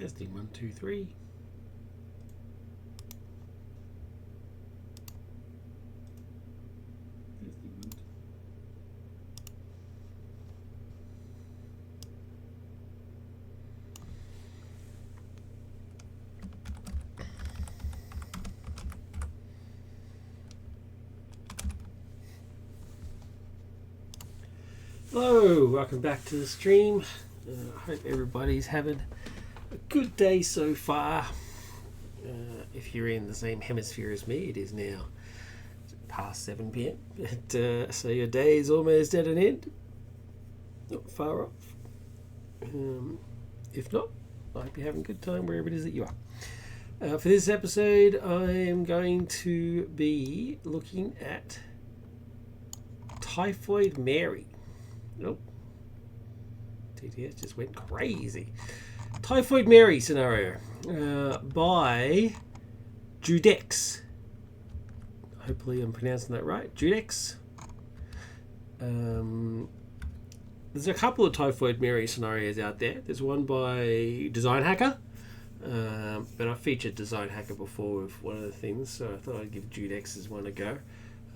Testing 1, 2, 3. Hello, welcome back to the stream. I hope everybody's having a good day so far. If you're in the same hemisphere as me, it is now past 7 p.m. So your day is almost at an end. Not far off. If not, I hope you're having a good time wherever it is that you are. For this episode, I am going to be looking at Typhoid Mary. Nope. TTS just went crazy. Typhoid Mary scenario by Judex. Hopefully I'm pronouncing that right. Judex. There's a couple of Typhoid Mary scenarios out there. There's one by Design Hacker. But I've featured Design Hacker before with one of the things, so I thought I'd give Judex's one a go.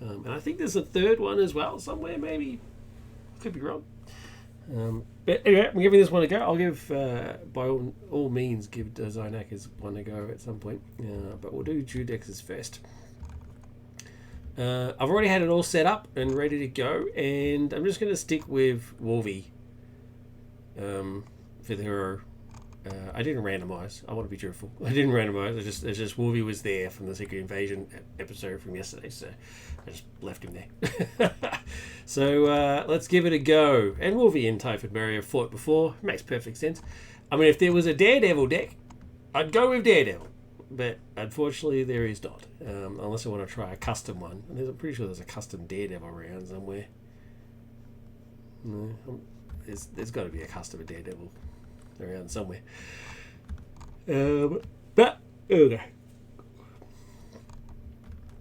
And I think there's a third one as well somewhere, maybe. Could be wrong. But anyway, I'm giving this one a go. I'll give, by all means, give Design Hackers one a go at some point. But we'll do Judex's first. I've already had it all set up and ready to go. And I'm just going to stick with Wolvie for the hero. I didn't randomize. I want to be truthful. I didn't randomize. It's just Wolverine was there from the Secret Invasion episode from yesterday, so I just left him there. So let's give it a go. And Wolverine and Typhoid Mary have fought before. Makes perfect sense. I mean, if there was a Daredevil deck, I'd go with Daredevil. But unfortunately, there is not. Unless I want to try a custom one. And I'm pretty sure there's a custom Daredevil around somewhere. No, there's got to be a custom Daredevil around somewhere. But okay.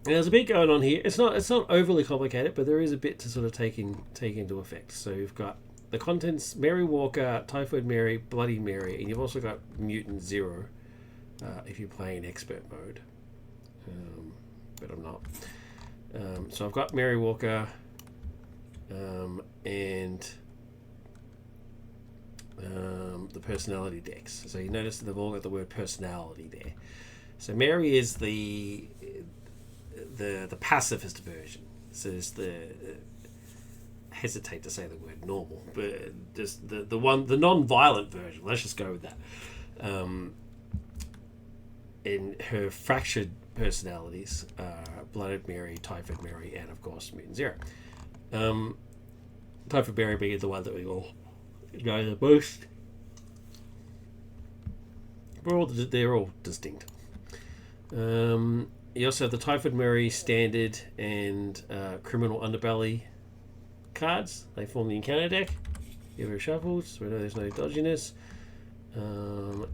There's a bit going on here. It's not overly complicated, but there is a bit to sort of take into effect. So you've got the contents: Mary Walker, Typhoid Mary, Bloody Mary, and you've also got Mutant Zero if you're playing expert mode. But I'm not. So I've got Mary Walker and the personality decks. So you notice that they've all got the word personality there. So Mary is the pacifist version. So it's the hesitate to say the word normal, but just the non-violent version. Let's just go with that. In her fractured personalities, Blooded Mary, Typhoid Mary, and of course Mutant Zero. Typhoid Mary being the one that we all know the most. They're all distinct. You also have the Typhoid Mary standard and criminal underbelly cards. They form the encounter deck. Give her shuffles, so we know there's no dodginess.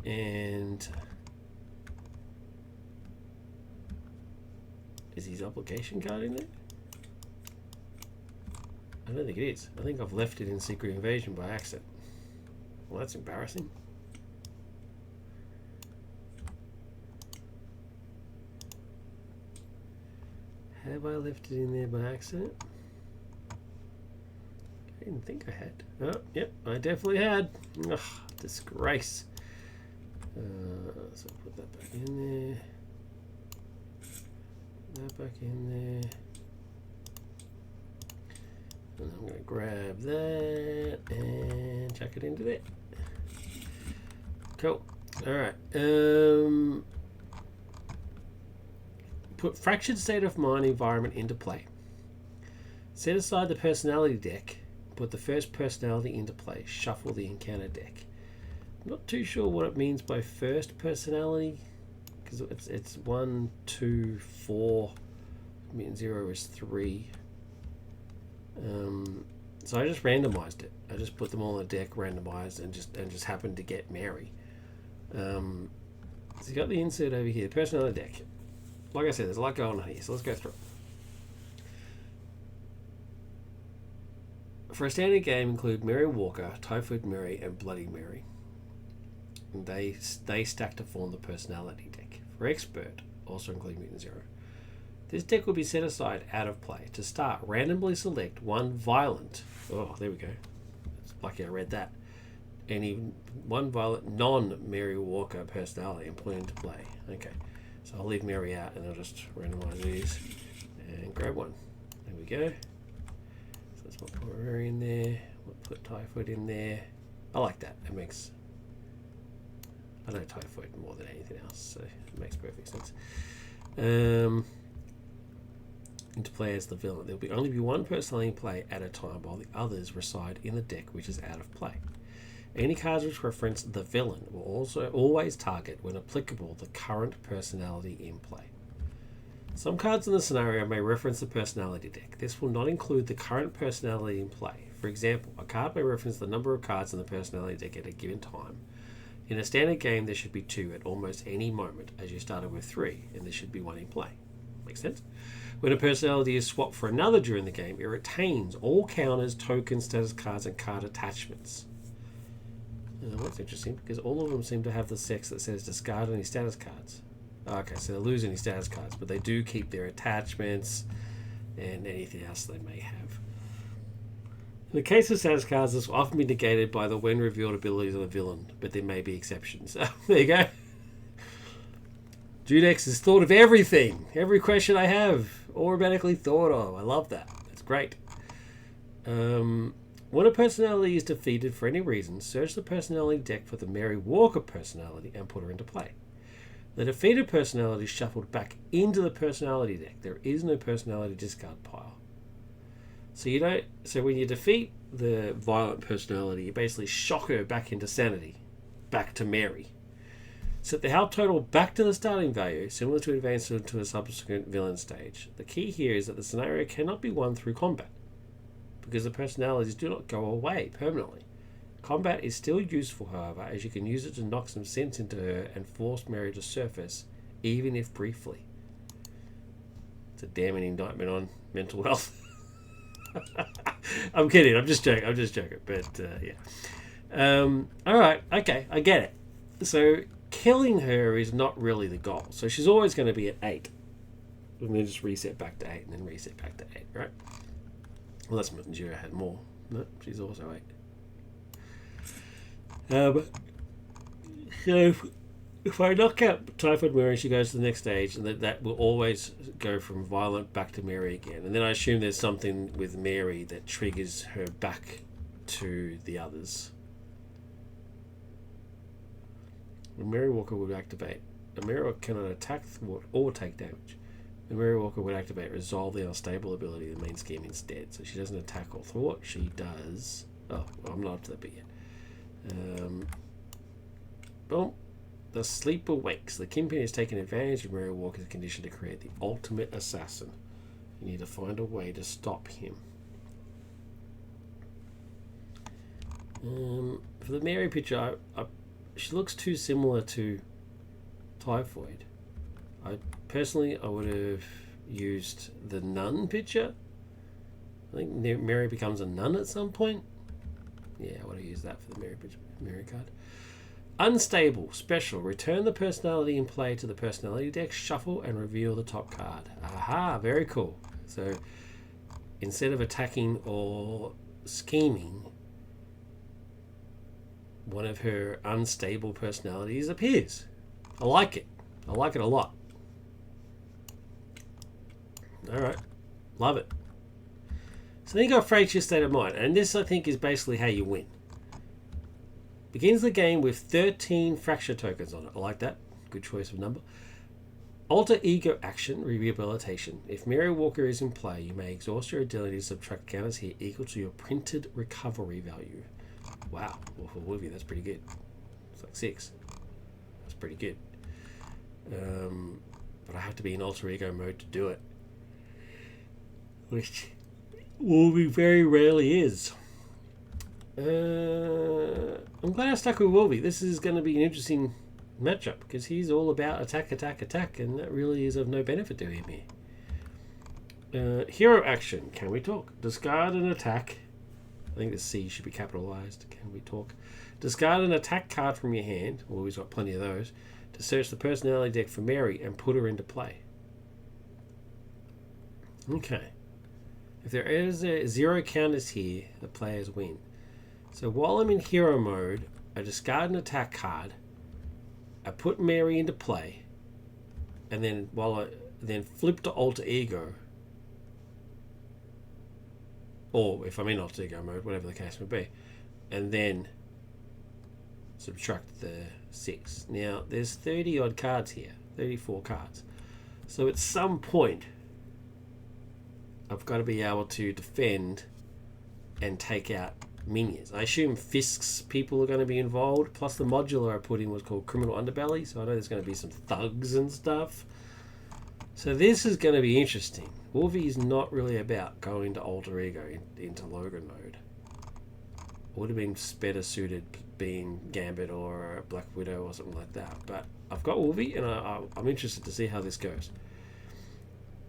And is his obligation card in there? I don't think it is. I think I've left it in Secret Invasion by accident. Well, that's embarrassing. Have I left it in there by accident? I didn't think I had. Oh, yep, I definitely had. Ugh, disgrace. So I'll put that back in there. That back in there. And I'm going to grab that and chuck it into there. Cool. Alright. Put fractured state of mind environment into play. Set aside the personality deck. Put the first personality into play. Shuffle the encounter deck. I'm not too sure what it means by first personality. Because it's 1, 2, 4. Mutant Zero is 3. So I just randomized it. I just put them all in a deck, randomized, and just happened to get Mary. So you got the insert over here, personality deck. Like I said, there's a lot going on here, so let's go through it. For a standard game, include Mary Walker, Typhoid Mary, and Bloody Mary. And they stack to form the personality deck. For expert, also including Mutant Zero, this deck will be set aside out of play. To start, randomly select one violent. Oh, there we go. It's lucky I read that. One violent non-Mary Walker personality and put it into play. Okay, so I'll leave Mary out and I'll just randomize these and grab one. There we go. So let's put Mary in there. We'll put Typhoid in there. I like that. It makes... I know Typhoid more than anything else, so it makes perfect sense. Into play as the villain. There will only be one personality in play at a time while the others reside in the deck which is out of play. Any cards which reference the villain will also always target, when applicable, the current personality in play. Some cards in the scenario may reference the personality deck. This will not include the current personality in play. For example, a card may reference the number of cards in the personality deck at a given time. In a standard game, there should be 2 at almost any moment, as you started with 3, and there should be 1 in play. Makes sense? When a personality is swapped for another during the game, it retains all counters, tokens, status cards, and card attachments. That's interesting, because all of them seem to have the sex that says discard any status cards. Okay, so they lose any status cards, but they do keep their attachments and anything else they may have. In the case of status cards, this will often be negated by the when revealed abilities of the villain, but there may be exceptions. There you go. Judex has thought of everything. Every question I have, automatically thought of. I love that. That's great. When a personality is defeated for any reason, search the personality deck for the Mary Walker personality and put her into play. The defeated personality is shuffled back into the personality deck. There is no personality discard pile. So when you defeat the violent personality, you basically shock her back into sanity, back to Mary. Set the health total back to the starting value, similar to advance to a subsequent villain stage. The key here is that the scenario cannot be won through combat, because the personalities do not go away permanently. Combat is still useful, however, as you can use it to knock some sense into her and force Mary to surface, even if briefly. It's a damning indictment on mental health. I'm kidding. I'm just joking. But yeah. All right. Okay. I get it. So killing her is not really the goal. So she's always going to be at 8. And then just reset back to 8 and then reset back to 8, right? Well, that's Jira had more. No, she's also 8. So if I knock out Typhoid Mary, she goes to the next stage, and that will always go from violent back to Mary again. And then I assume there's something with Mary that triggers her back to the others. When Mary Walker would activate, a Mary Walker cannot attack, thwart, or take damage. The Mary Walker would activate Resolve the Unstable ability of the main scheme instead. So she doesn't attack or thwart, she does... Oh, well, I'm not up to that bit yet. Boom. The Sleeper wakes. The Kingpin is taking advantage of Mary Walker's condition to create the ultimate assassin. You need to find a way to stop him. For the Mary picture, she looks too similar to Typhoid. I would have used the nun picture. I think Mary becomes a nun at some point. Yeah, I would have used that for the Mary picture, Mary card. Unstable, special. Return the personality in play to the personality deck, shuffle, and reveal the top card. Aha, very cool. So instead of attacking or scheming, one of her unstable personalities appears. I like it. I like it a lot. Alright. Love it. So then you got Fractious State of Mind. And this, I think, is basically how you win. Begins the game with 13 fracture tokens on it. I like that. Good choice of number. Alter Ego Action, Rehabilitation. If Mary Walker is in play, you may exhaust your ability to subtract counters here equal to your printed recovery value. Wow. Well, for Wolverine, that's pretty good. It's like 6. That's pretty good. But I have to be in Alter Ego mode to do it. Which Wolverine very rarely is. I'm glad I stuck with Wolvie. This is going to be an interesting matchup because he's all about attack, and that really is of no benefit to him here. Hero action. Can we talk? Discard an attack I think the C should be capitalized. Can we talk? Discard an attack card from your hand. Well, we've got plenty of those. To search the personality deck for Mary and put her into play. Okay. If there is a 0 counters here, the players win. So while I'm in hero mode, I discard an attack card. I put Mary into play. And then flip to alter ego. Or if I'm in alter ego mode, whatever the case may be. And then subtract the 6. Now, there's 30 odd cards here. 34 cards. So at some point, I've got to be able to defend and take out minions. I assume Fisk's people are going to be involved. Plus the modular I put in was called Criminal Underbelly. So I know there's going to be some thugs and stuff. So this is going to be interesting. Wolvie is not really about going to alter ego into Logan mode. Would have been better suited being Gambit or Black Widow or something like that. But I've got Wolvie and I'm interested to see how this goes.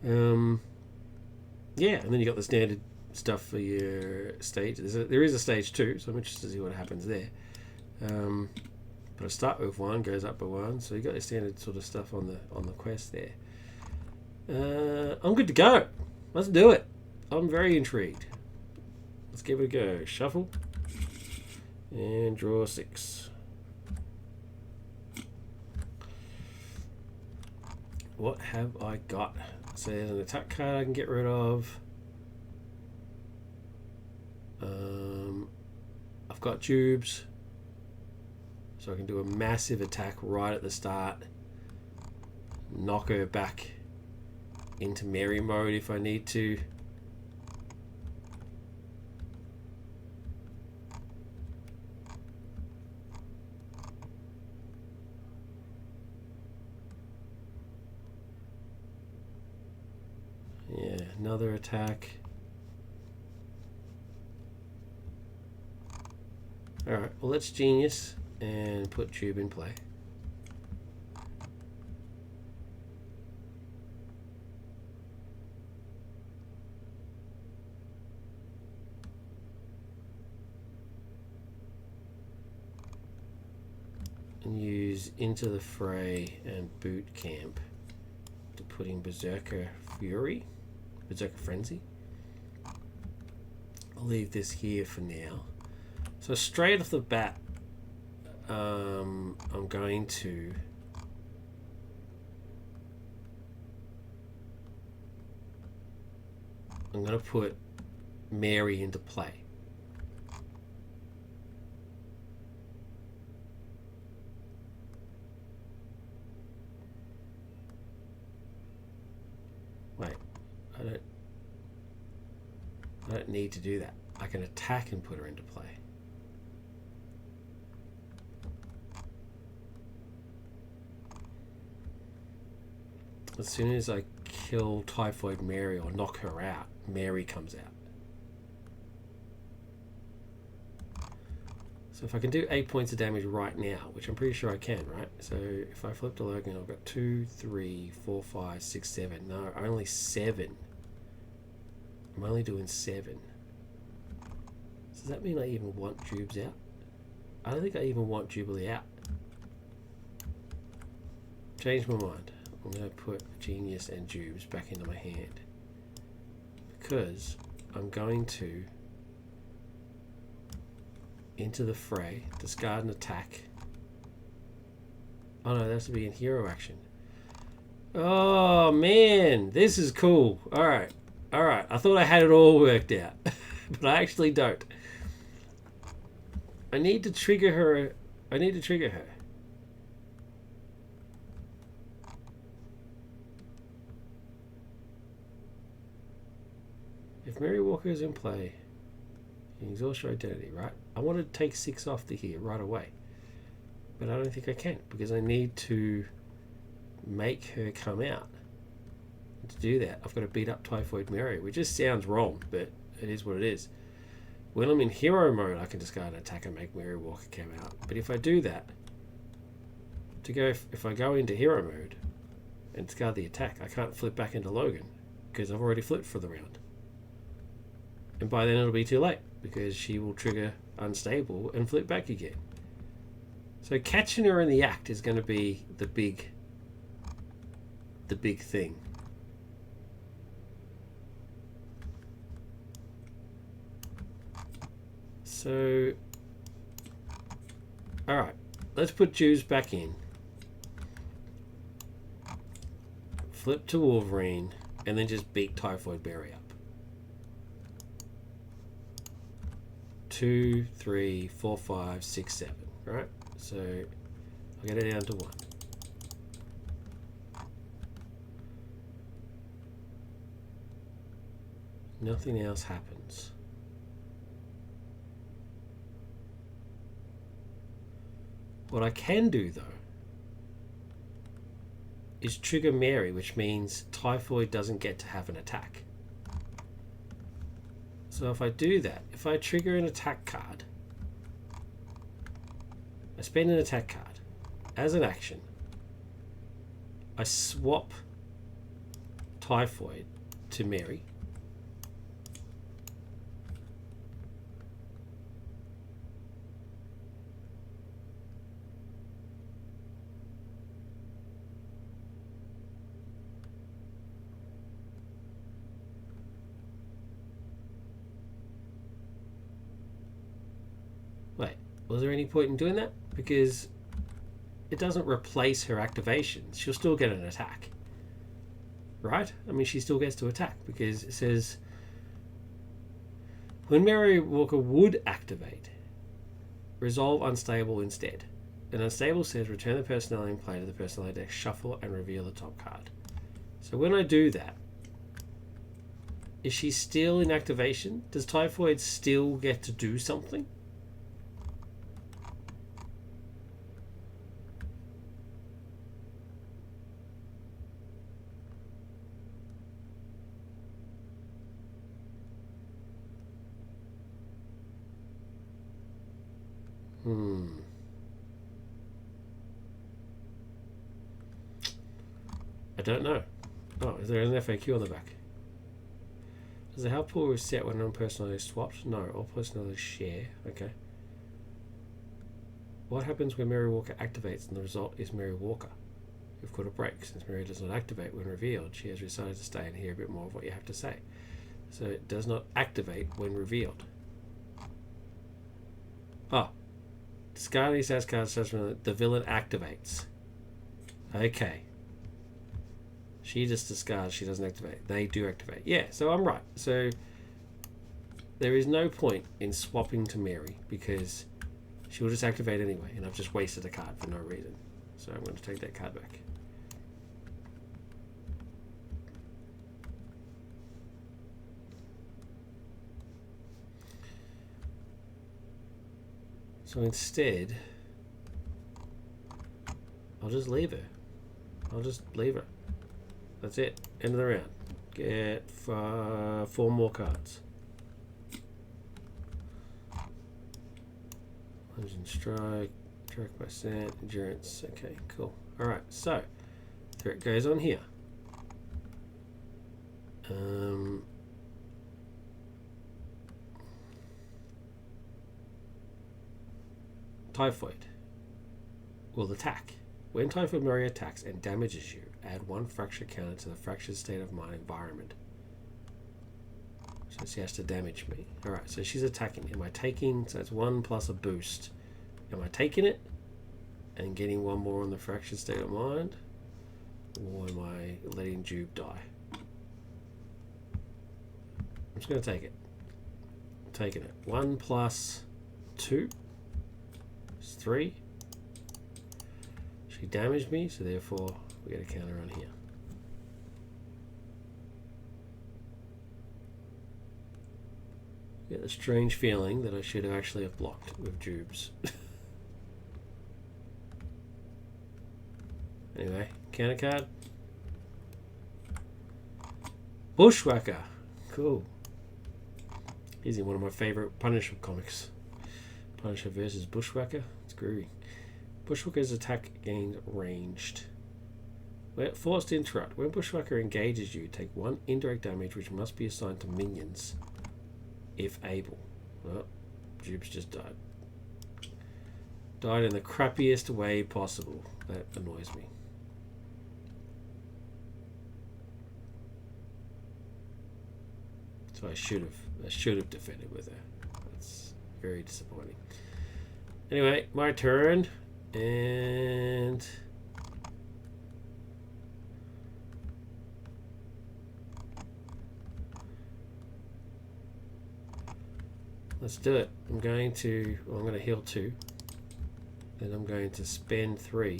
Yeah, and then you got the standard stuff for your stage. There is a stage 2, so I'm interested to see what happens there. But I start with 1, goes up by 1, so you got your standard sort of stuff on the quest there. I'm good to go. Let's do it. I'm very intrigued. Let's give it a go. Shuffle and draw 6. What have I got? So there's an attack card I can get rid of. I've got tubes, so I can do a massive attack right at the start. Knock her back into Mary mode if I need to. Yeah, another attack. Alright, well let's genius and put tube in play. And use Into the Fray and Boot Camp to put in Berserker Frenzy. I'll leave this here for now. So straight off the bat, I'm going to put Mary into play. Wait, I don't need to do that. I can attack and put her into play. As soon as I kill Typhoid Mary or knock her out, Mary comes out. So if I can do 8 points of damage right now, which I'm pretty sure I can, right? So if I flip to Logan, I've got 2, 3, 4, 5, 6, 7. No, only 7. I'm only doing 7. So does that mean I even want Jubes out? I don't think I even want Jubilee out. Change my mind. I'm going to put Genius and Jubes back into my hand. Because I'm going to Into the Fray, discard an attack. Oh no, that has to be in hero action. Oh man, this is cool. Alright, alright. I thought I had it all worked out. But I actually don't. I need to trigger her. If Mary Walker is in play, you exhaust your identity, right? I want to take 6 off the here right away. But I don't think I can, because I need to make her come out. And to do that, I've got to beat up Typhoid Mary, which just sounds wrong, but it is what it is. When I'm in hero mode, I can discard an attack and make Mary Walker come out. But if I do that, if I go into hero mode and discard the attack, I can't flip back into Logan, because I've already flipped for the round. And by then it'll be too late, because she will trigger unstable and flip back again. So catching her in the act is going to be the big thing. So, alright, let's put Jude's back in. Flip to Wolverine, and then just beat Typhoid Mary up. 2, 3, 4, 5, 6, 7. Right? So I'll get it down to 1. Nothing else happens. What I can do though is trigger Mary, which means Typhoid doesn't get to have an attack. So if I do that, if I trigger an attack card, I spend an attack card. As an action, I swap Typhoid to Mary. Wait, was there any point in doing that? Because it doesn't replace her activation. She'll still get an attack. Right? I mean, she still gets to attack because it says when Mary Walker would activate, resolve unstable instead. And unstable says return the personality in play to the personality deck, shuffle and reveal the top card. So when I do that, is she still in activation? Does Typhoid still get to do something? I don't know. Oh, is there an FAQ on the back? Does the help pool reset when non-personality is swapped? No, all personalities share. Okay. What happens when Mary Walker activates and the result is Mary Walker? You've got a break. Since Mary does not activate when revealed, she has decided to stay and hear a bit more of what you have to say. So it does not activate when revealed. Oh. Discarding these as cards, the villain activates. Okay. She just discards, she doesn't activate. They do activate. Yeah, so I'm right. So there is no point in swapping to Mary because she will just activate anyway, and I've just wasted a card for no reason. So I'm going to take that card back. So instead, I'll just leave her. I'll just leave her. That's it. End of the round. Get 4 more cards. Legend Strike, Direct by Sand, Endurance. Okay, cool. Alright, so threat goes on here. Typhoid will attack. When Typhoid Mary attacks and damages you, add 1 fracture counter to the fractured state of mind environment. So she has to damage me. Alright, so she's attacking. Am I taking, so it's 1 plus a boost. Am I taking it and getting 1 more on the fractured state of mind? Or am I letting Jude die? I'm just going to take it. I'm taking it. 1 plus 2 is 3. She damaged me, so therefore we get a counter on here. Get the strange feeling that I should have actually have blocked with Jubes. Anyway, counter card. Bushwhacker. Cool. He's in one of my favorite Punisher comics. Punisher versus Bushwhacker. It's groovy. Bushwhacker's attack gains ranged. Forced to interrupt. When Bushwhacker engages you, take 1 indirect damage which must be assigned to minions if able. Oh, Jubes just died. Died in the crappiest way possible. That annoys me. So I should have defended with her. That's very disappointing. Anyway, my turn, and let's do it. I'm going to heal 2. Then I'm going to spend 3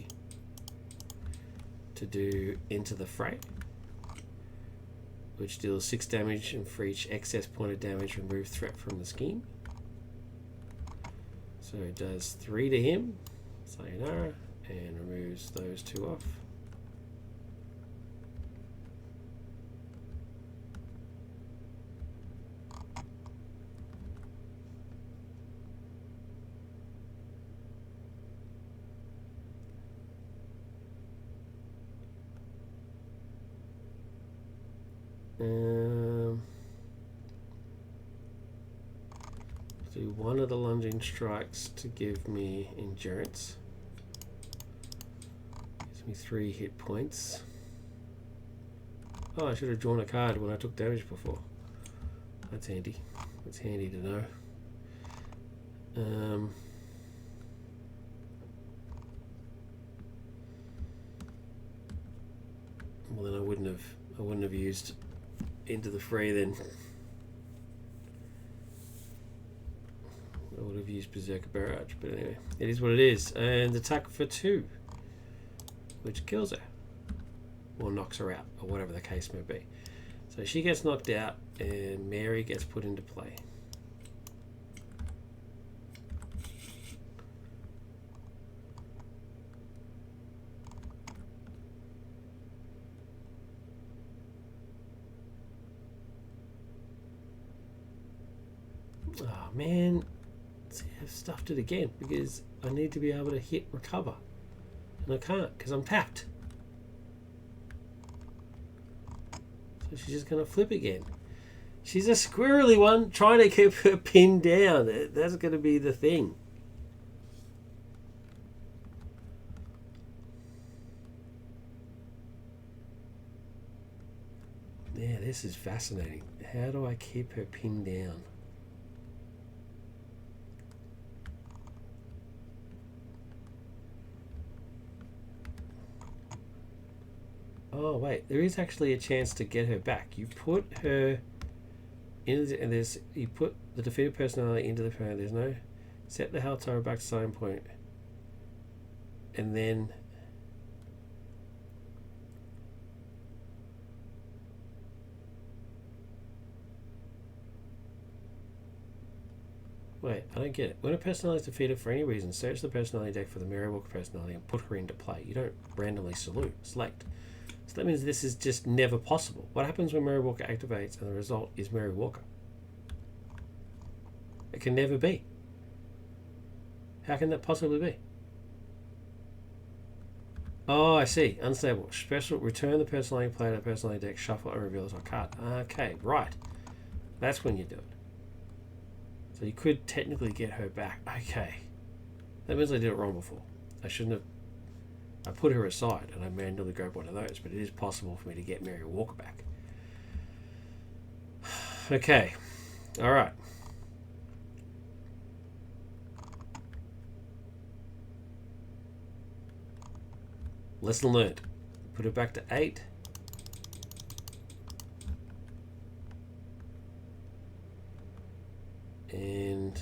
to do Into the Fray, which deals 6 damage, and for each excess point of damage, remove threat from the scheme. So it does 3 to him, sayonara, and removes those 2 off. Do one of the lunging strikes to give me endurance. Gives me 3 hit points. Oh, I should have drawn a card when I took damage before. That's handy. That's handy to know. Well, then I wouldn't have used Into the Fray then. I would have used Berserker Barrage, but anyway, it is what it is. And attack for 2, which kills her, or knocks her out, or whatever the case may be. So she gets knocked out, and Mary gets put into play. Oh man. I've stuffed it again because I need to be able to hit recover, and I can't because I'm tapped. So she's just going to flip again. She's a squirrely one trying to keep her pinned down. That's going to be the thing. Yeah, this is fascinating. How do I keep her pinned down? Oh wait, there is actually a chance to get her back. You put her in, and you put the defeated personality into the opponent. There's no set the health tower back to starting point, and then wait, I don't get it. When a personality is defeated for any reason, search the personality deck for the Mary Walker personality and put her into play. You don't randomly select. So that means this is just never possible. What happens when Mary Walker activates and the result is Mary Walker? It can never be. How can that possibly be? Oh, I see. Unstable. Special. Return the personality player to the personality deck, shuffle and reveal it on a card. Okay, right. That's when you do it. So you could technically get her back. Okay. That means I did it wrong before. I shouldn't have. I put her aside and I manually grabbed one of those, but it is possible for me to get Mary Walker back. Okay. Alright. Lesson learned. Put it back to 8. And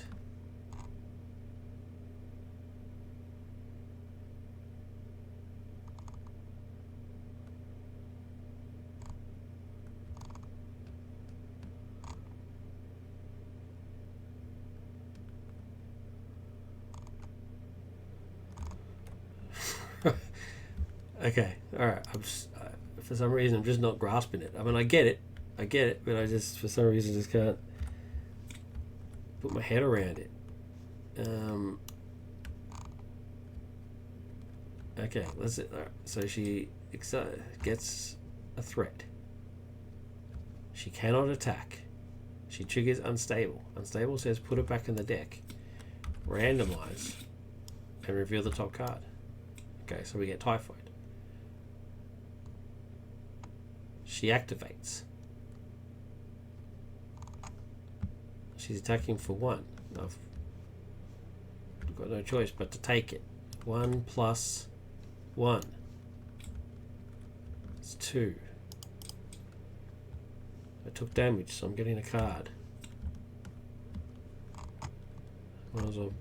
okay, all right. For some reason, I'm just not grasping it. I mean, I get it, but I just, for some reason, just can't put my head around it. Okay, let's. Right. So she gets a threat. She cannot attack. She triggers unstable. Unstable says put it back in the deck. Randomize. And reveal the top card. Okay, so we get Typhoid. She activates. She's attacking for 1. I've got no choice but to take it. 1 plus 1. It's 2. I took damage, so I'm getting a card. Might as well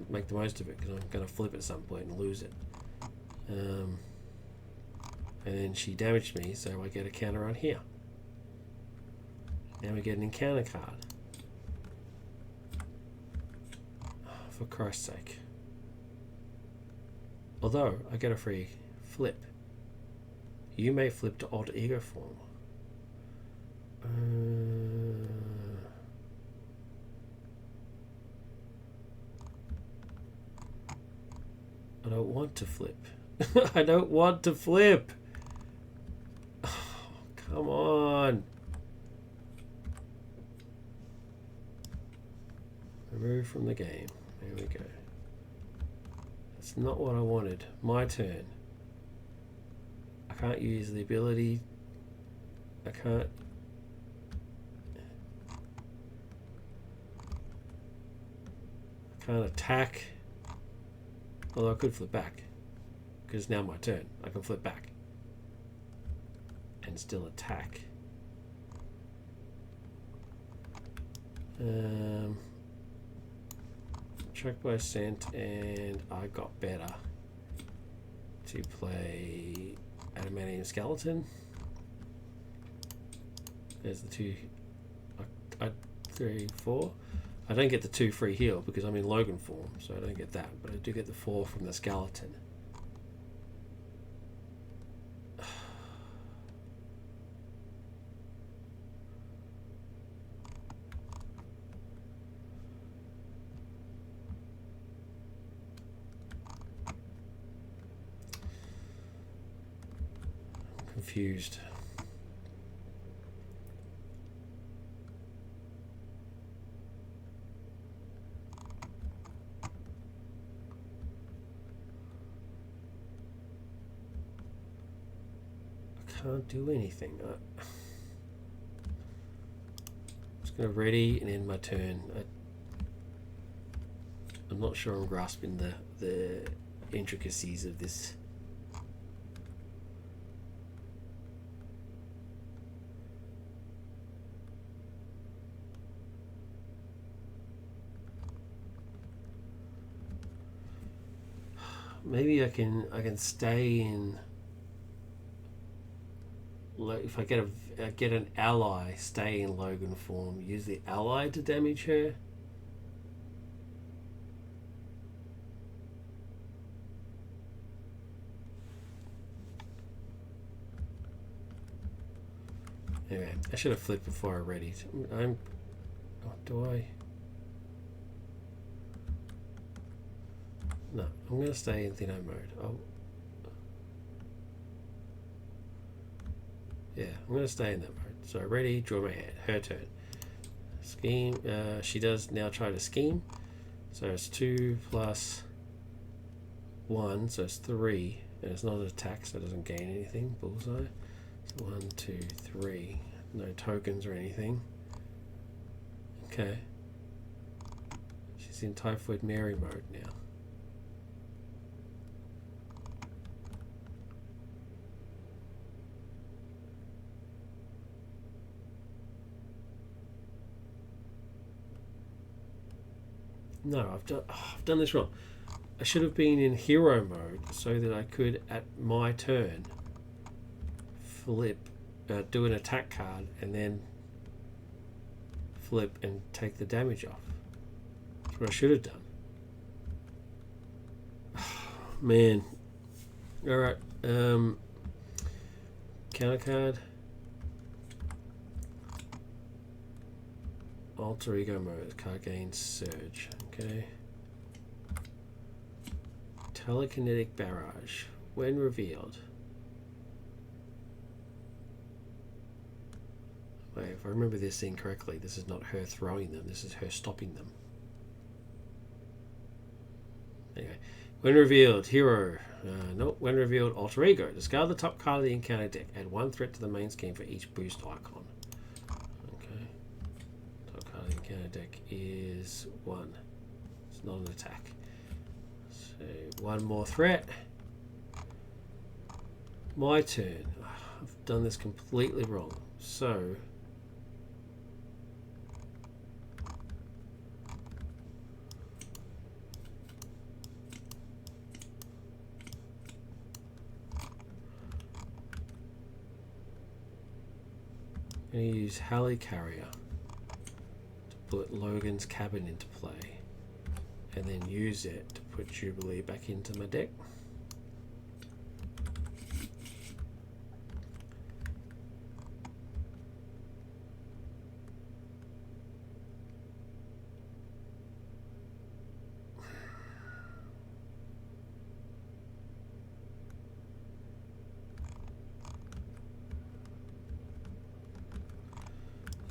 make the most of it, because I'm going to flip at some point and lose it. And then she damaged me, so I get a counter on here. Now we get an encounter card. For Christ's sake. Although, I get a free flip. You may flip to alter ego form. I don't want to flip. I don't want to flip. Oh, come on. Remove from the game. There we go. That's not what I wanted. My turn. I can't use the ability. I can't attack. Although I could flip back, because it's now my turn. I can flip back and still attack. Track by scent, and I got better to play Adamantium Skeleton. There's the 2, 3, 4. I don't get the 2 free heal because I'm in Logan form, so I don't get that, but I do get the 4 from the skeleton. I'm confused. Can't do anything. I'm just going to ready and end my turn. I'm not sure I'm grasping the intricacies of this. Maybe I can stay in. If I get an ally, stay in Logan form, use the ally to damage her. Anyway, I should have flipped before I readied. Do I? No, I'm going to stay in Thinno mode. Yeah, I'm going to stay in that mode. So ready, draw my hand. Her turn. Scheme. She does now try to scheme. So it's 2 plus 1, so it's 3. And it's not an attack, so it doesn't gain anything. Bullseye. So 1, 2, 3. No tokens or anything. Okay. She's in Typhoid Mary mode now. No, I've done this wrong. I should have been in hero mode so that I could, at my turn, flip, do an attack card, and then flip and take the damage off. That's what I should have done. Man. Alright. Counter card. Alter ego mode. Card gains surge. Okay. Telekinetic barrage. When revealed. if I remember this scene correctly, this is not her throwing them, this is her stopping them. Anyway, when revealed, hero. When revealed, alter ego. Discard the top card of the encounter deck. Add 1 threat to the main scheme for each boost icon. Okay. Top card of the encounter deck is 1. It's not an attack. So 1 more threat. My turn. I've done this completely wrong. So I'm going to use Halley Carrier to put Logan's Cabin into play, and then use it to put Jubilee back into my deck.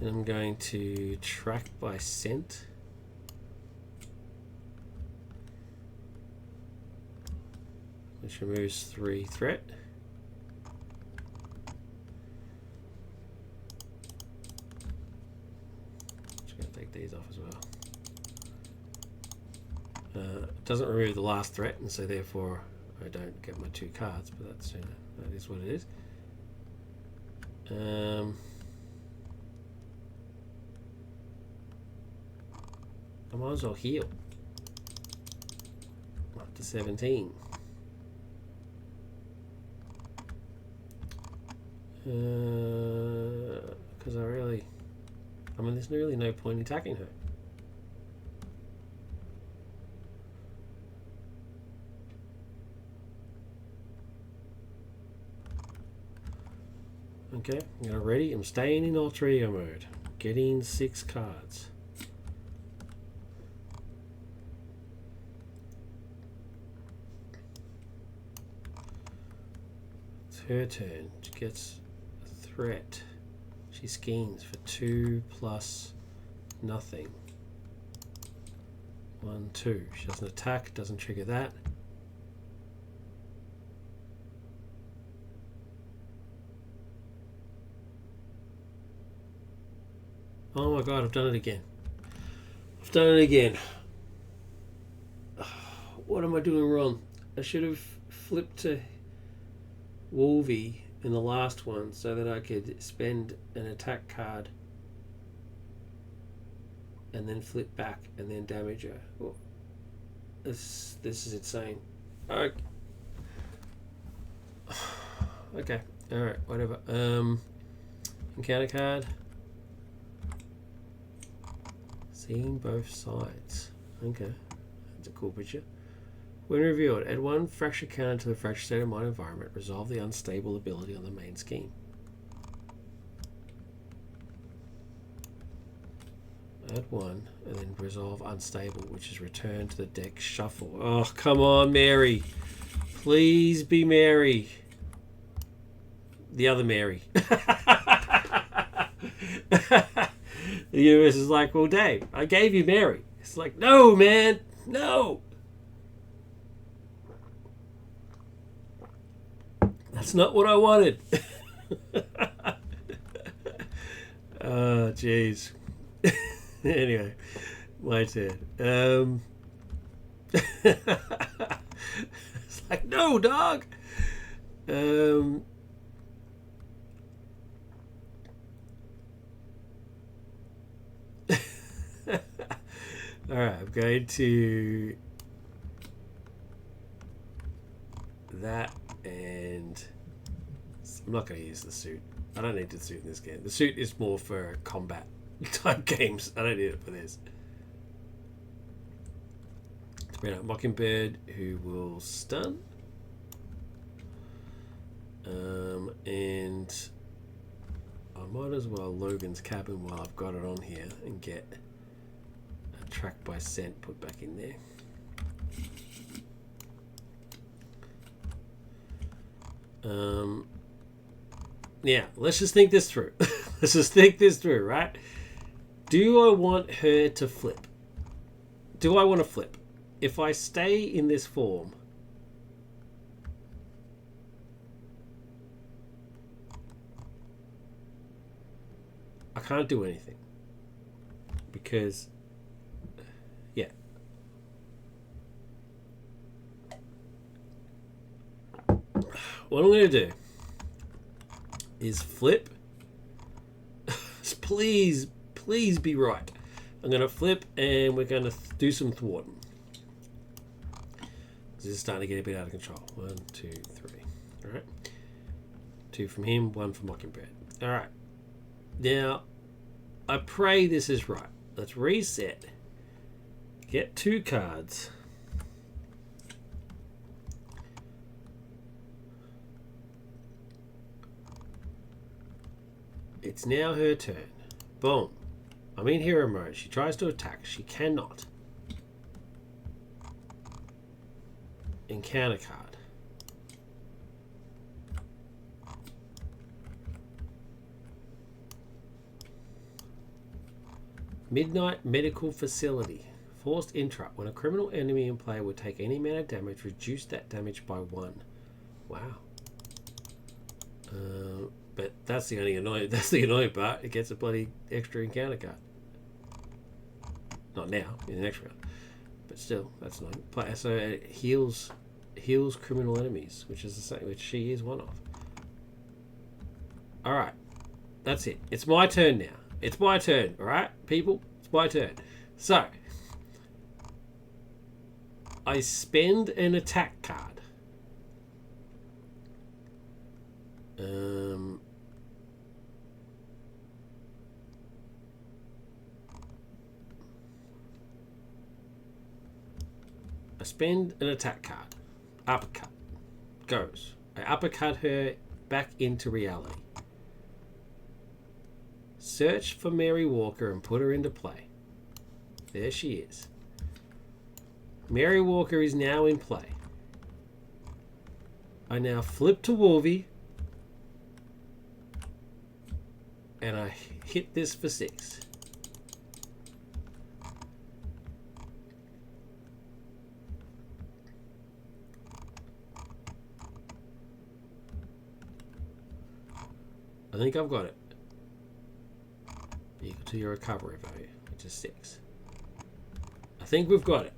And I'm going to track by scent. Which removes 3 threat. Just going to take these off as well. It doesn't remove the last threat, and so therefore I don't get my 2 cards, but that's that is what it is. I might as well heal. Up to 17. Because I mean, there's really no point in attacking her. Okay, I'm gonna ready. I'm staying in alter ego mode. Getting 6 cards. Her turn. She gets a threat. She schemes for 2 plus nothing. 1, 2. She doesn't attack, doesn't trigger that. Oh my god, I've done it again. I've done it again. What am I doing wrong? I should have flipped to Wolvie in the last one so that I could spend an attack card and then flip back and then damage her. Oh, this is insane. Okay, alright, whatever. Encounter card. Seeing both sides. Okay, that's a cool picture. When revealed, add 1 fracture counter to the fracture state of mind environment. Resolve the unstable ability on the main scheme. Add 1 and then resolve unstable, which is return to the deck shuffle. Oh, come on, Mary. Please be Mary. The other Mary. The universe is like, well, Dave, I gave you Mary. It's like, no, man, no. That's not what I wanted. Oh, jeez. Anyway, my turn. It's like, no, dog. All right, I'm going to that, and I'm not going to use the suit. I don't need the suit in this game. The suit is more for combat type games. I don't need it for this. Bring out Mockingbird, who will stun. And I might as well Logan's Cabin while I've got it on here and get a track by scent put back in there. Yeah, let's just think this through. Let's just think this through, right? Do I want her to flip? Do I want to flip? If I stay in this form, I can't do anything. Because, yeah. What I'm going to do is flip. Please be right. I'm going to flip and we're going to do some thwarting. This is starting to get a bit out of control. 1, 2, 3. All right. 2 from him, 1 from Mockingbird. All right. Now, I pray this is right. Let's reset. Get 2 cards. It's now her turn. Boom. I'm in hero mode. She tries to attack. She cannot. Encounter card. Midnight Medical Facility. Forced interrupt. When a criminal enemy in play would take any amount of damage, reduce that damage by 1. Wow. But that's the annoying part. It gets a bloody extra encounter card. Not now, in the next round. But still, that's annoying. So it heals criminal enemies, which is the same, which she is one of. Alright. That's it. It's my turn now. It's my turn, alright, people? It's my turn. So, I spend an attack card. I spend an attack card. Uppercut. Goes. I uppercut her back into reality. Search for Mary Walker and put her into play. There she is. Mary Walker is now in play. I now flip to Wolvie. And I hit this for 6. I think I've got it. Equal to your recovery value, which is 6. I think we've got it.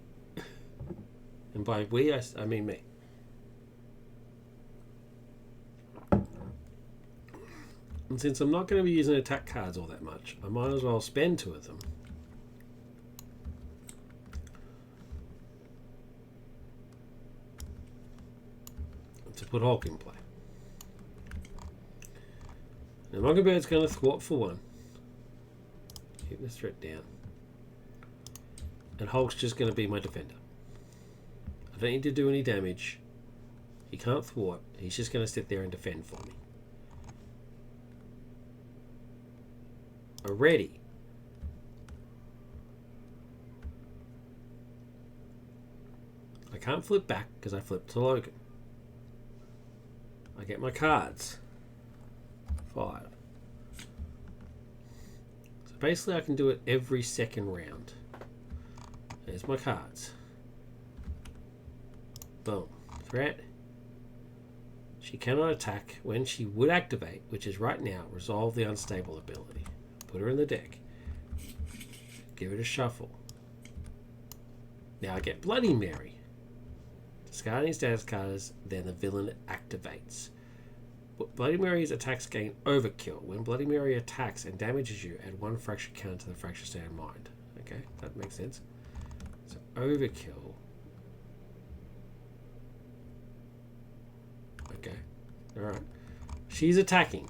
And by we, I mean me. And since I'm not going to be using attack cards all that much, I might as well spend 2 of them. To put Hulk in play. Now Monkeybird's going to thwart for 1. Keep this threat down. And Hulk's just going to be my defender. I don't need to do any damage. He can't thwart. He's just going to sit there and defend for me. Already. I can't flip back because I flipped to Logan. I get my cards. 5. So basically I can do it every second round. There's my cards. Boom. Threat. She cannot attack when she would activate, which is right now, resolve the unstable ability. Put her in the deck. Give it a shuffle. Now I get Bloody Mary. Discard any status cards, then the villain activates. Bloody Mary's attacks gain overkill. When Bloody Mary attacks and damages you, add 1 fracture count to the fracture state of mind. Okay, that makes sense. So overkill. Okay, alright. She's attacking.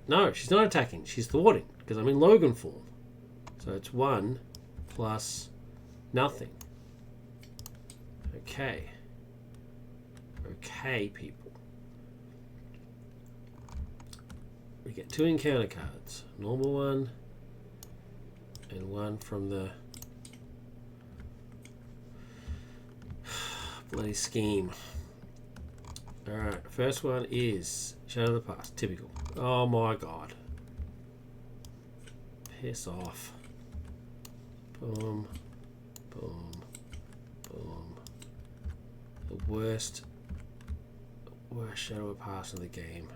No, she's not attacking. She's thwarting because I'm in Logan form. So it's 1 plus nothing. Okay. Okay, people. We get 2 encounter cards. Normal one and 1 from the bloody scheme. Alright, first one is Shadow of the Past. Typical. Oh my god. Piss off. Boom. Boom. Boom. The worst shadow pass in the game.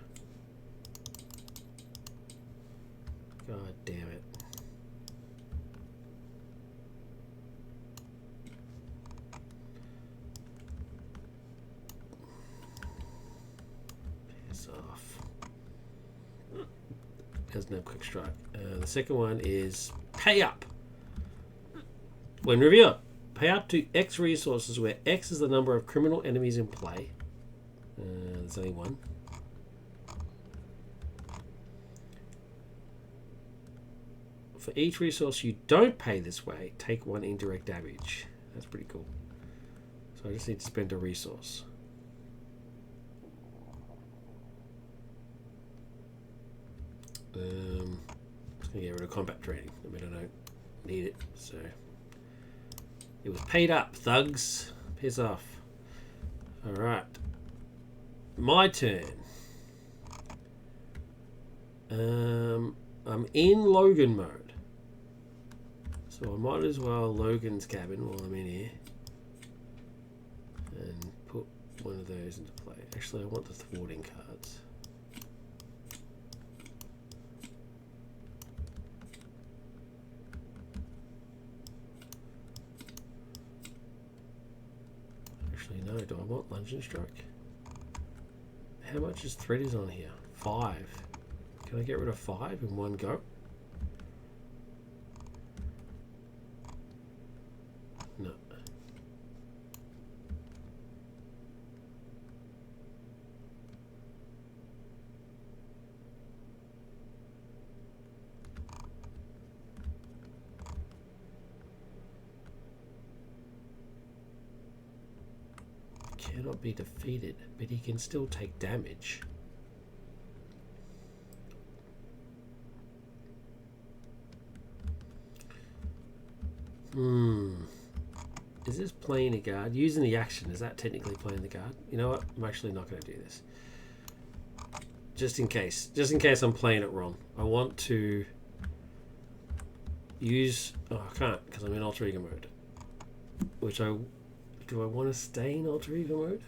God damn it. Piss off. Doesn't have quick strike. The second one is pay up. When revealed, pay up to X resources where X is the number of criminal enemies in play. There's only one. For each resource you don't pay this way, take 1 indirect damage. That's pretty cool. So I just need to spend a resource. I'm just going to get rid of combat training. I mean, I don't need it, so... It was paid up, thugs. Piss off. Alright. My turn. I'm in Logan mode. So I might as well Logan's cabin while I'm in here. And put one of those into play. Actually, I want the thwarting cards. Actually, no. Do I want lunge and strike? How much is thread is on here? 5. Can I get rid of 5 in one go? No. Cannot be defeated, but he can still take damage. Is this playing a guard? Using the action, is that technically playing the guard? You know what? I'm actually not going to do this. Just in case I'm playing it wrong. I want to use... Oh, I can't because I'm in Alter Ego mode. Do I want to stay in Alter Ego mode?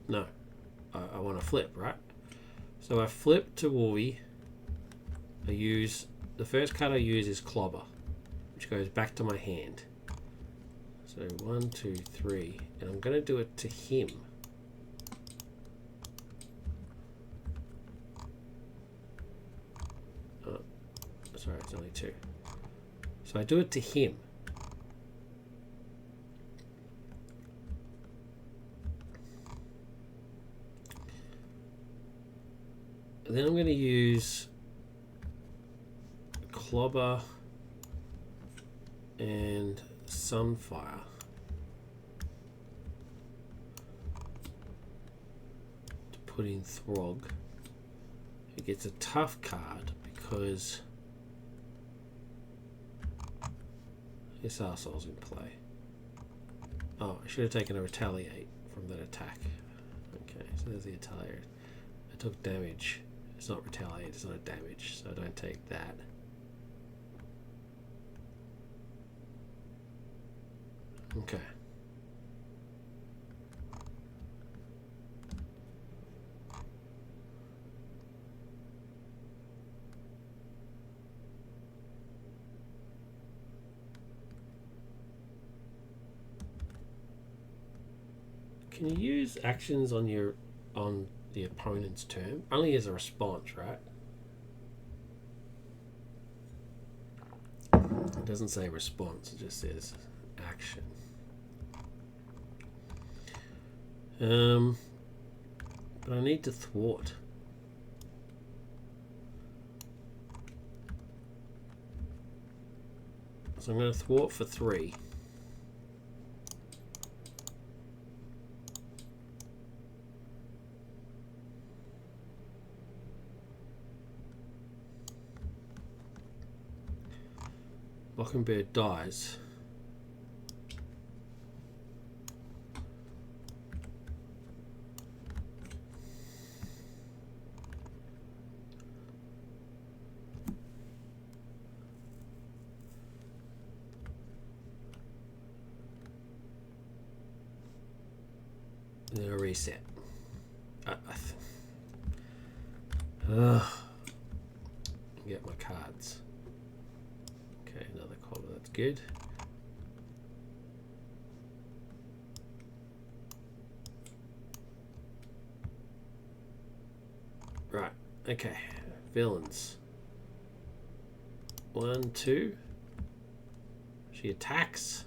No. I want to flip, right? So I flip to Wolvie. The first card I use is Clobber, which goes back to my hand. So 1, 2, 3, and I'm going to do it to him. Oh, sorry, it's only 2. So I do it to him. And then I'm going to use Clobber and Sunfire to put in Throg. It gets a tough card because this arsehole's in play. Oh, I should have taken a Retaliate from that attack. Okay, so there's the Retaliate. I took damage. It's not Retaliate, it's not a damage, so I don't take that. Okay. Can you use actions on the opponent's turn? Only as a response, right? It doesn't say response, it just says action. But I need to thwart. So I'm going to thwart for 3. Mockingbird dies. then a reset. Get my cards. Okay, another color, that's good. Right, okay, villains. 1, 2. She attacks.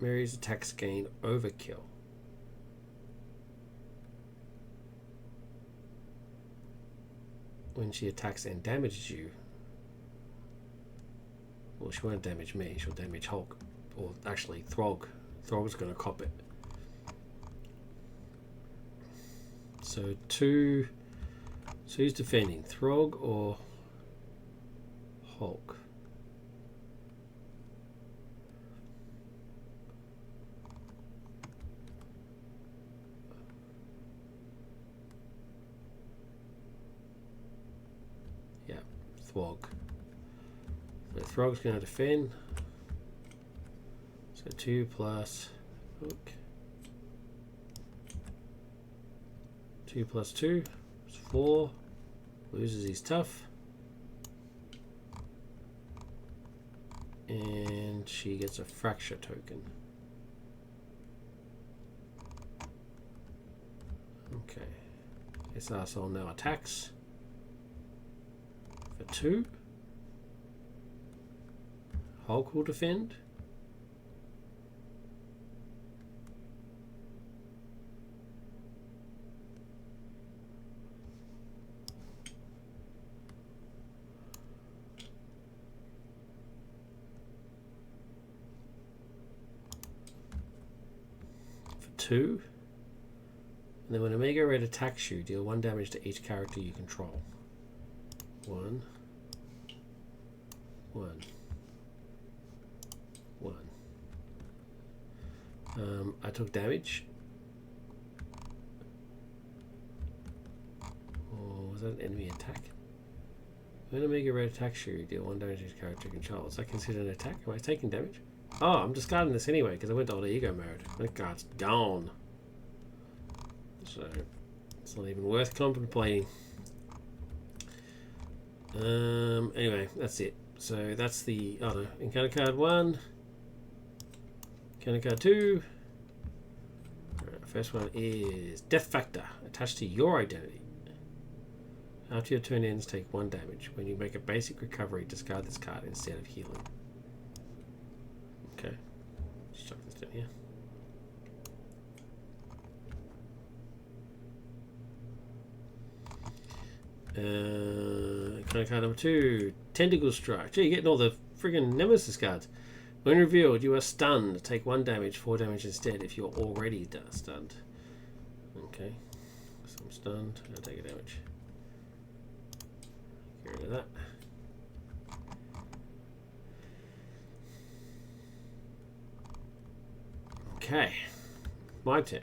Mary's attacks gain overkill. When she attacks and damages you, well, she won't damage me, she'll damage Hulk. Or actually, Throg. Throg's going to cop it. So 2. So who's defending? Throg or Hulk? Yeah, Throg. So Throg's going to defend. So 2 plus Hook. 2 plus 2 is 4. Loses his tough. And she gets a fracture token. Okay. This asshole now attacks. For 2. Hulk will defend. For 2. And then when Omega Red attacks you, deal 1 damage to each character you control. 1. 1. 1. I took damage. Or was that an enemy attack? When Omega Red attacks you, deal 1 damage to each character you control. Is that considered an attack? Am I taking damage? Oh, I'm discarding this anyway because I went to Alter Ego mode. That card's gone. So it's not even worth contemplating. Anyway, that's it. So that's the encounter card 1, encounter card 2. Right, first one is Death Factor, attached to your identity. After your turn ends, take 1 damage. When you make a basic recovery, discard this card instead of healing. Okay, let's chuck this down here. Card number 2, Tentacle Strike. Gee, you're getting all the friggin' Nemesis cards. When revealed, you are stunned. Take 1 damage, 4 damage instead if you're already stunned. Okay, so I'm stunned. I'll take a damage. Get rid of that. Okay, my turn.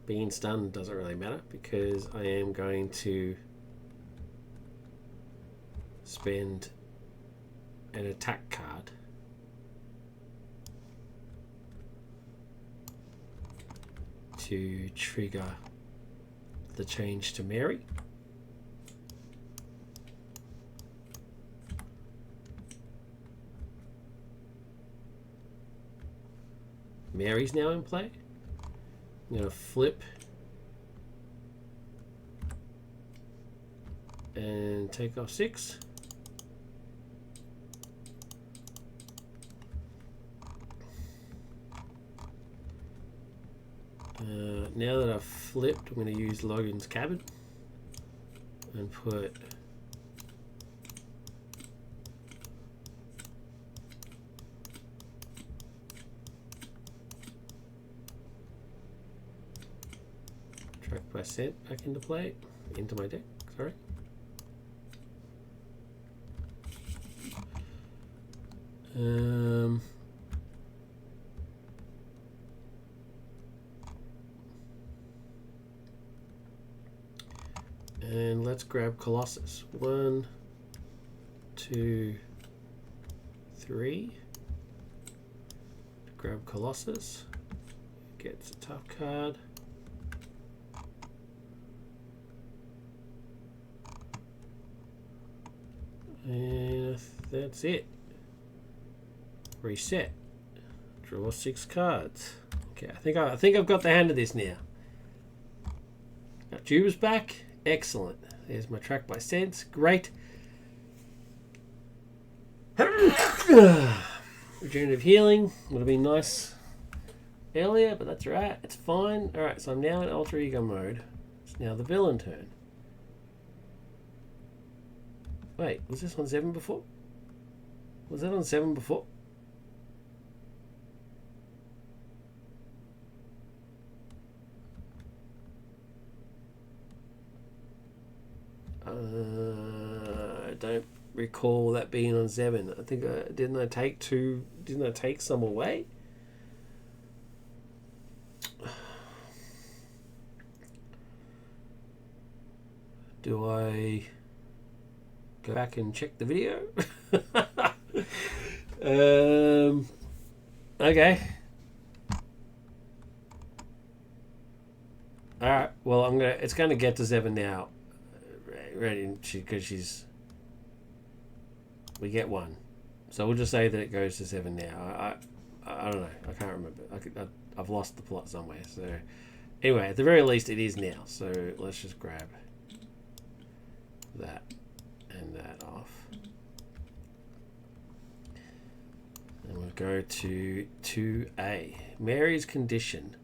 Being stunned doesn't really matter because I am going to spend an attack card to trigger the change to Mary. Mary's now in play. I'm going to flip and take off 6. Now that I've flipped, I'm going to use Logan's Cabin and put by Scent back into play, into my deck, sorry. And let's grab Colossus. 1, 2, 3. Grab Colossus. Gets a tough card. And that's it. Reset. Draw 6 cards. Okay, I think I've got the hand of this now. Got Judex back. Excellent. There's my track by sense. Great. Regenerative healing would have been nice earlier, but that's right. It's fine. Alright, so I'm now in alter ego mode. It's now the villain turn. Wait, was this on 7 before? Was that on 7 before? I don't recall that being on 7. I think didn't I take some away? Do I go back and check the video? Okay. All right. Well, it's gonna get to 7 now. Ready? Because we get 1, so we'll just say that it goes to 7 now. I don't know. I can't remember. I've lost the plot somewhere. So anyway, at the very least, it is now. So let's just grab that and that off, and we'll go to 2A. Mary's condition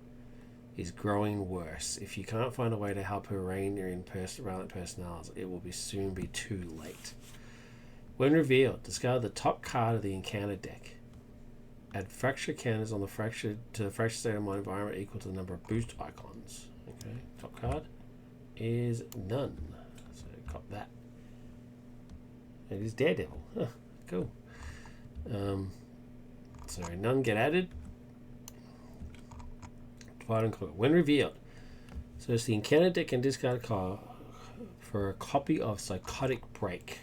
is growing worse. If you can't find a way to help her rein in relevant personalities, it will soon be too late. When revealed, discard the top card of the encounter deck. Add fracture counters on the fracture to the fracture state of mind environment equal to the number of boost icons. Okay, top card is none. So got that. It is Daredevil. Huh, cool. So none get added. Divide and conquer. When revealed, so it's the encounter deck can discard a card for a copy of Psychotic Break.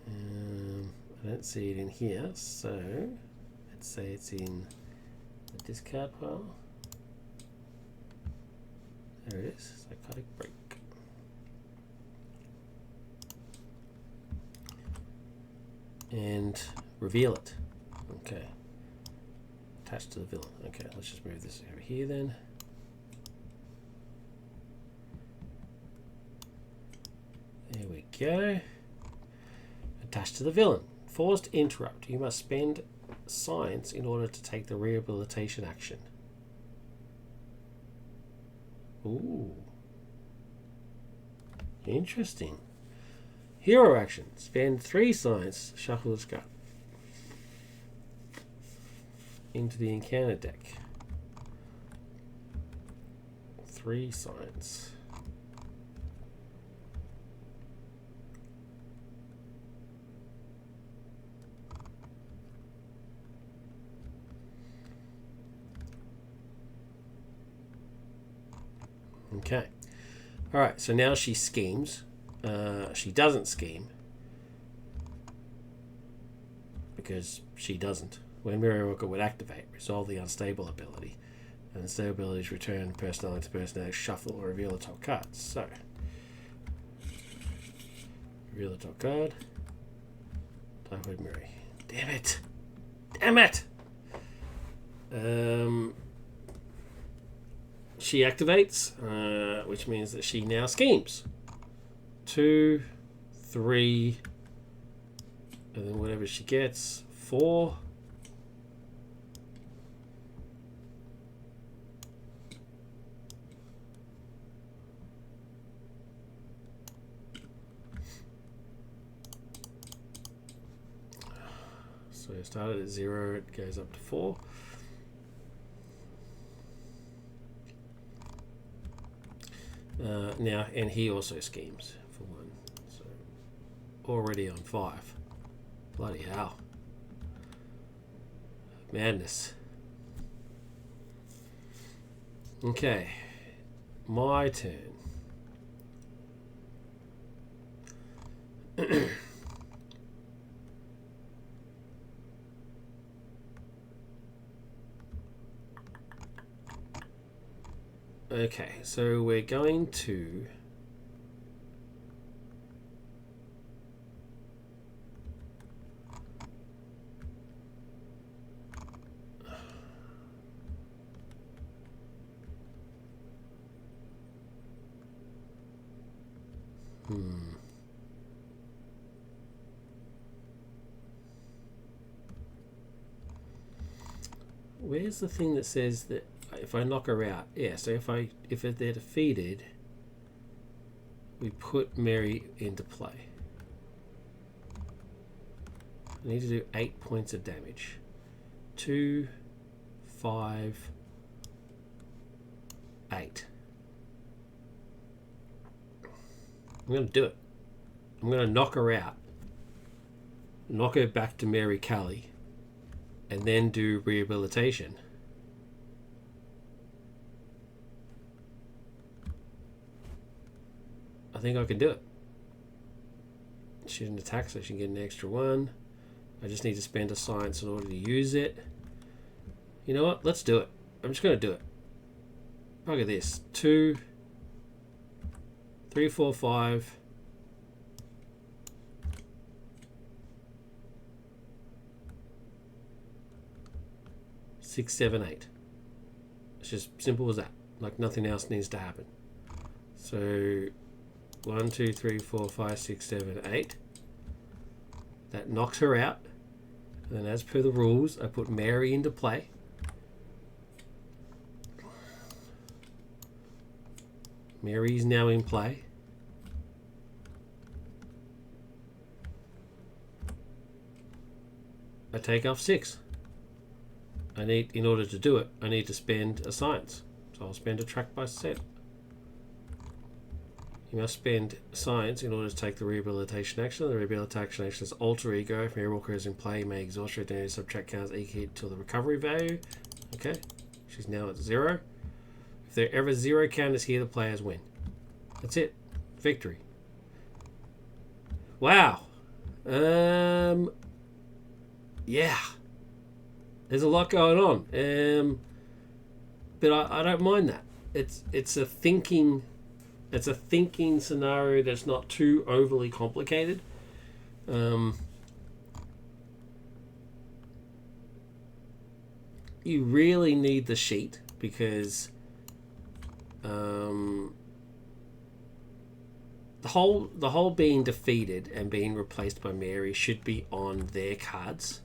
I don't see it in here, so let's say it's in the discard pile. There it is, Psychotic Break. And reveal it. Okay. Attached to the villain. Okay, let's just move this over here then. There we go. Attached to the villain. Forced interrupt. You must spend science in order to take the rehabilitation action. Ooh. Interesting. Hero action. Spend 3 science. Shuffle this card into the encounter deck. 3 science. Okay. All right. So now she schemes. She doesn't scheme because she doesn't. When Mary Walker would activate, resolve the unstable ability, and the stable abilities return personality to personality, shuffle or reveal the top cards. So reveal the top card. Typhoid Mary. Damn it! Damn it! She activates, which means that she now schemes. 2, 3, and then whatever she gets, 4. So it started at 0, it goes up to 4. Now, and he also schemes for 1. So already on 5. Bloody hell. Madness. Okay. my turn. Okay, so we're going to where's the thing that says that if I knock her out? Yeah, so if they're defeated, we put Mary into play. I need to do 8 points of damage. 2, 5, 8. I'm going to do it. I'm going to knock her out. Knock her back to Mary Kelly. And then do rehabilitation. I think I can do it. She didn't attack, so she can get an extra 1. I just need to spend a science in order to use it. You know what? Let's do it. I'm just going to do it. Look at this. 2, 3, 4, 5. 6, 7, 8. It's just simple as that. Like nothing else needs to happen. So 1, 2, 3, 4, 5, 6, 7, 8. That knocks her out. And then as per the rules, I put Mary into play. Mary's now in play. I take off 6. In order to do it, I need to spend a science. So I'll spend a track by set. You must spend science in order to take the rehabilitation action. The rehabilitation action is alter ego. If Mary Walker is in play, you may exhaust your identity, subtract counts equal to the recovery value. Okay, she's now at 0. If there are ever 0 counters here, the players win. That's it. Victory. Wow. Yeah. There's a lot going on. But I don't mind that. It's a thinking scenario that's not too overly complicated. You really need the sheet because the whole being defeated and being replaced by Mary should be on their cards.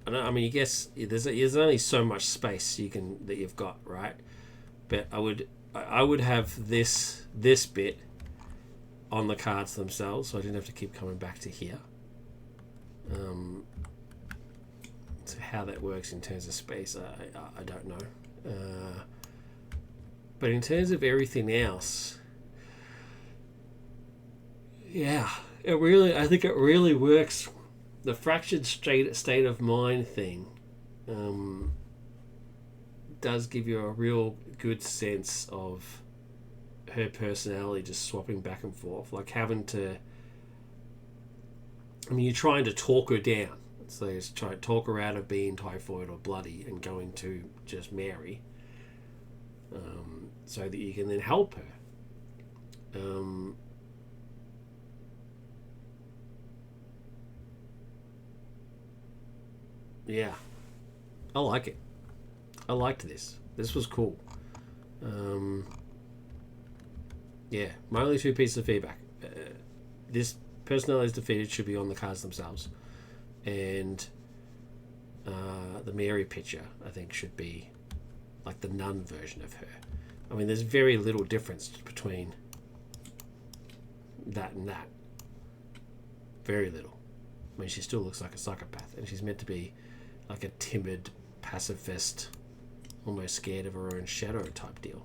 I mean, you guess there's only so much space that you've got, right? But I would have this bit on the cards themselves, so I didn't have to keep coming back to here. So how that works in terms of space, I don't know. But in terms of everything else, yeah, I think it really works. The fractured state of mind thing does give you a real good sense of her personality just swapping back and forth, like having to. I mean, you're trying to talk her down, so you try to talk her out of being typhoid or bloody and going to just Mary, so that you can then help her. Yeah, I like it. I liked this. This was cool. Yeah, my only 2 pieces of feedback. This personality is defeated should be on the cards themselves. And the Mary picture, I think, should be like the nun version of her. I mean, there's very little difference between that and that. Very little. I mean, she still looks like a psychopath, and she's meant to be like a timid pacifist, almost scared of her own shadow type deal.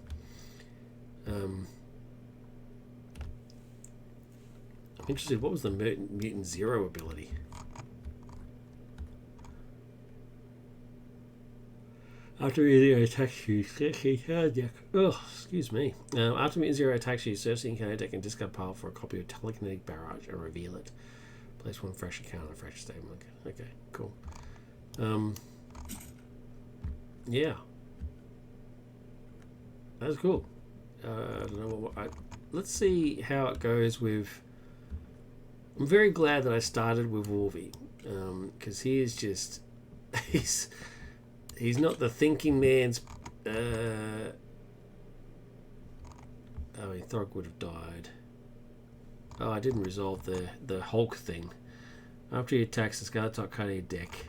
I'm interested, what was the Mutant Zero ability? After Zero attacks you, search the card deck. Oh, excuse me. After Zero attacks you, search the encounter deck and discard pile for a copy of Telekinetic Barrage and reveal it. Place one fresh account on a fresh statement. Okay, cool. Yeah. That's cool. I don't know what. Let's see how it goes with. I'm very glad that I started with Wolvie, because he is just he's not the thinking man's. Oh, Thorg would have died. Oh, I didn't resolve the Hulk thing. After he attacks, discard top card of your deck.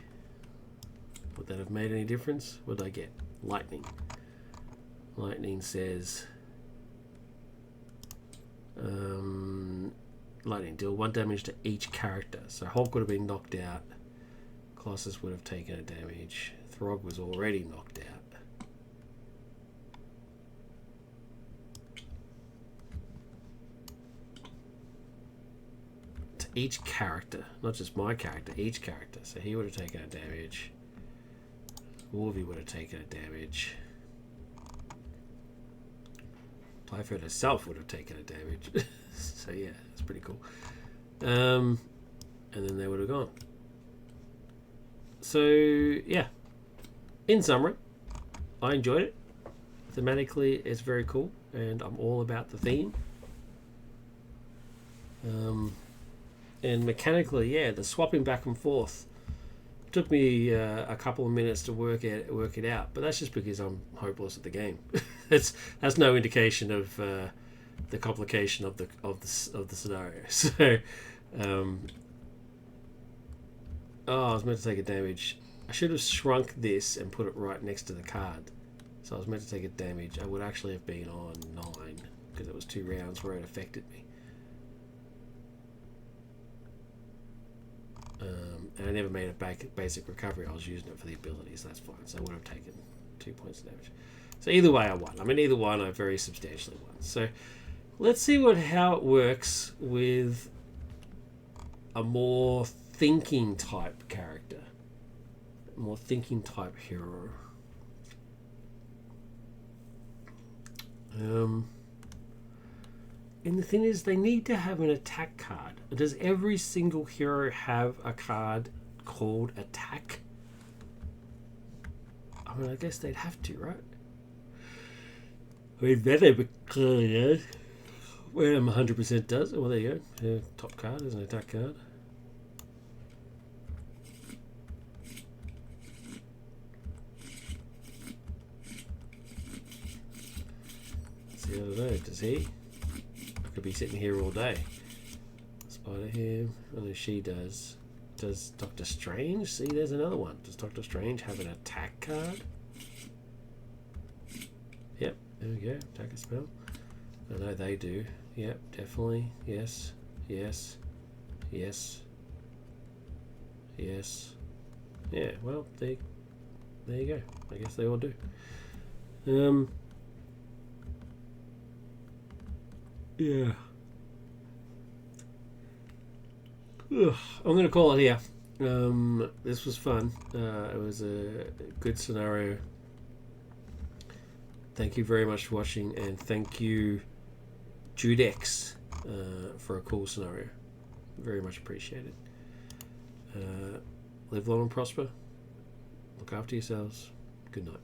Would that have made any difference? What did I get? Lightning. Lightning says. Lightning, deal 1 damage to each character. So Hulk would have been knocked out. Colossus would have taken a damage. Throg was already knocked out. To each character, not just my character, each character. So he would have taken a damage. Wolvie would have taken a damage. Typhoid herself would have taken a damage. So yeah, it's pretty cool. And then they would have gone. So yeah, in summary, I enjoyed it. Thematically, it's very cool, and I'm all about the theme. And mechanically, yeah, the swapping back and forth took me a couple of minutes to work it out, but that's just because I'm hopeless at the game. That's no indication of the complication of the scenario. So, I was meant to take a damage. I should have shrunk this and put it right next to the card. So I was meant to take a damage. I would actually have been on 9 because it was 2 rounds where it affected me. And I never made a basic recovery. I was using it for the abilities. That's fine. So I would have taken 2 points of damage. So either way I won. I mean, either one I very substantially won. So let's see how it works with a more thinking type character. A more thinking type hero. And the thing is, they need to have an attack card. Does every single hero have a card called attack? I mean, I guess they'd have to, right? I mean, then they would clearly, yeah. Well, 100% does. Well, there you go. Yeah, top card is an attack card. See, I don't know. Does he? I could be sitting here all day. Spider Ham. I know she does. Does Doctor Strange? See, there's another one. Does Doctor Strange have an attack card? Yep, there we go. Attack a spell. I know they do. Yep, definitely. Yes. Yes. Yes. Yes. Yeah, well, there you go. I guess they all do. Yeah. Ugh, I'm going to call it here. This was fun. It was a good scenario. Thank you very much for watching, and thank you, Judex, for a cool scenario. Very much appreciated. Live long and prosper. Look after yourselves. Good night.